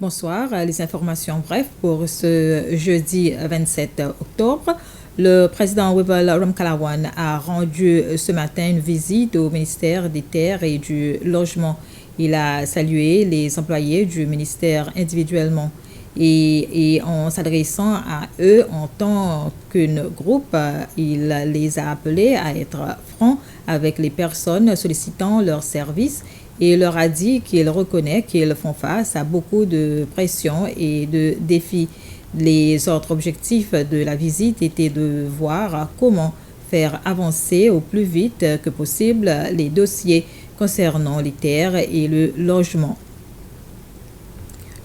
Bonsoir, les informations brèves pour ce jeudi 27 octobre. Le président Wibble Ramkalawan a rendu ce matin une visite au ministère des Terres et du Logement. Il a salué les employés du ministère individuellement et en s'adressant à eux en tant qu'un groupe, il les a appelés à être francs avec les personnes sollicitant leurs services et leur a dit qu'il reconnaît qu'ils font face à beaucoup de pression et de défis. Les autres objectifs de la visite étaient de voir comment faire avancer au plus vite que possible les dossiers concernant les terres et le logement.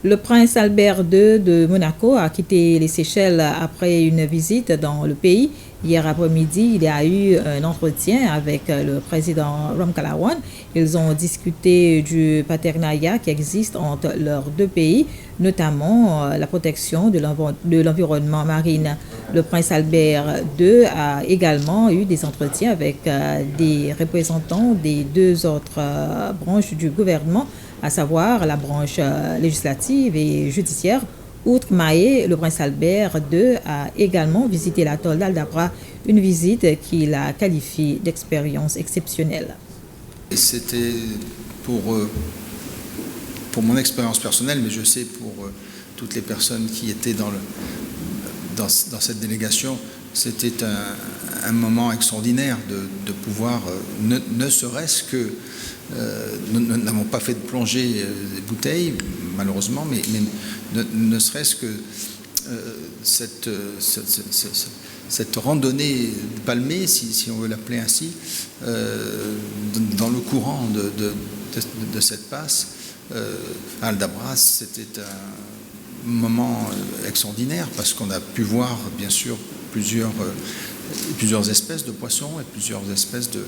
Le prince Albert II de Monaco a quitté les Seychelles après une visite dans le pays. Hier après-midi, il y a eu un entretien avec le président Ramkalawan. Ils ont discuté du partenariat qui existe entre leurs deux pays, notamment la protection de l'environnement marine. Le prince Albert II a également eu des entretiens avec des représentants des deux autres branches du gouvernement, à savoir la branche législative et judiciaire. Outre Maé, le prince Albert II a également visité l'atoll d'Aldabra, une visite qu'il a qualifiée d'expérience exceptionnelle. C'était pour mon expérience personnelle, mais je sais pour toutes les personnes qui étaient dans cette délégation, c'était un moment extraordinaire de pouvoir, ne serait-ce que, nous n'avons pas fait de plongée des bouteilles, malheureusement, mais ne serait-ce que cette randonnée palmée, si on veut l'appeler ainsi, dans le courant de cette passe, à Aldabra, c'était un moment extraordinaire parce qu'on a pu voir, bien sûr, plusieurs espèces de poissons et plusieurs espèces de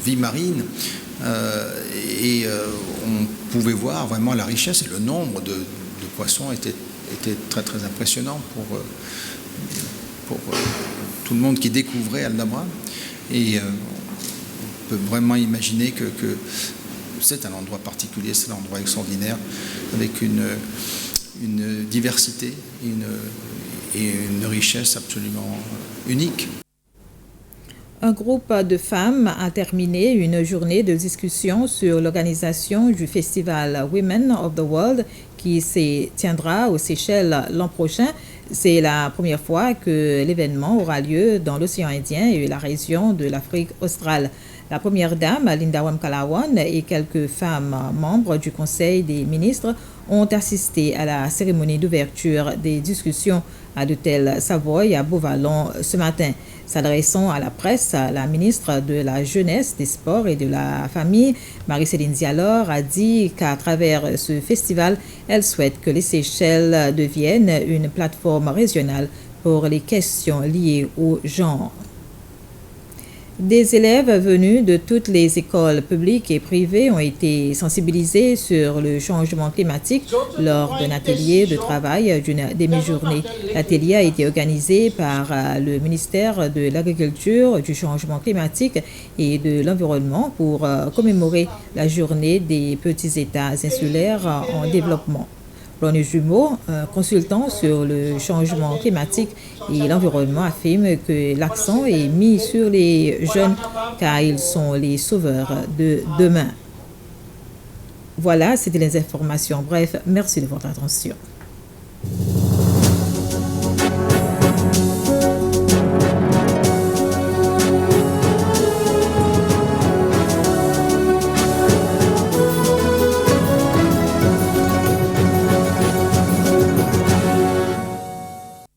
vie marine. On pouvait voir vraiment la richesse et le nombre de poissons était très très impressionnant pour tout le monde qui découvrait Aldabra. Et on peut vraiment imaginer que c'est un endroit particulier, c'est un endroit extraordinaire avec une diversité et une richesse absolument unique. Un groupe de femmes a terminé une journée de discussion sur l'organisation du festival Women of the World qui se tiendra aux Seychelles l'an prochain. C'est la première fois que l'événement aura lieu dans l'océan Indien et la région de l'Afrique australe. La première dame, Linda Ramkalawan, et quelques femmes membres du Conseil des ministres ont assisté à la cérémonie d'ouverture des discussions à l'hôtel Savoy à Beauvallon ce matin. S'adressant à la presse, la ministre de la Jeunesse, des Sports et de la Famille, Marie-Céline Dialor, a dit qu'à travers ce festival, elle souhaite que les Seychelles deviennent une plateforme régionale pour les questions liées au genre. Des élèves venus de toutes les écoles publiques et privées ont été sensibilisés sur le changement climatique lors d'un atelier de travail d'une demi-journée. L'atelier a été organisé par le ministère de l'Agriculture, du Changement climatique et de l'Environnement pour commémorer la journée des petits États insulaires en développement. Ronnie Jumeau, consultant sur le changement climatique et l'environnement, affirme que l'accent est mis sur les jeunes car ils sont les sauveurs de demain. Voilà, c'était les informations. Bref, merci de votre attention.